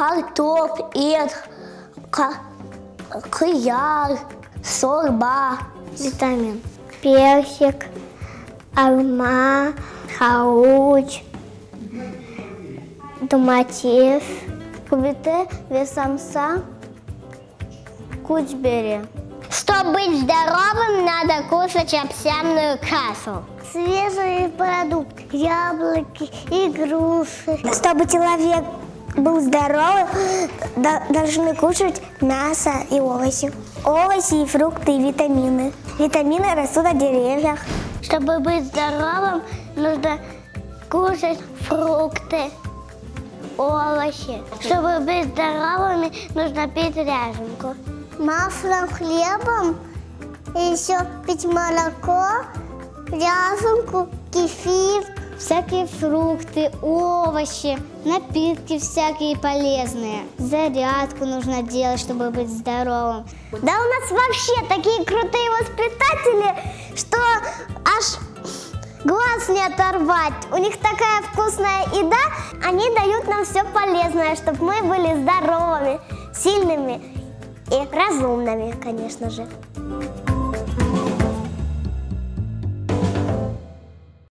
картофель, кияр, сорба. Витамин. Персик, алма, хауч, томатис, кубите, весамса, кучбери. Чтобы быть здоровым, надо кушать овсяную кашу. Свежие продукты, яблоки и груши. Чтобы человек был здоровым, должны кушать мясо и овощи. Овощи и фрукты и витамины. Витамины растут на деревьях. Чтобы быть здоровым, нужно кушать фрукты, овощи. Чтобы быть здоровыми, нужно пить ряженку. Маслом, хлебом, и еще пить молоко, ряженку, кефир. Всякие фрукты, овощи, напитки всякие полезные. Зарядку нужно делать, чтобы быть здоровым. Да у нас вообще такие крутые воспитатели, что аж глаз не оторвать. У них такая вкусная еда, они дают нам все полезное, чтобы мы были здоровыми, сильными и разумными, конечно же.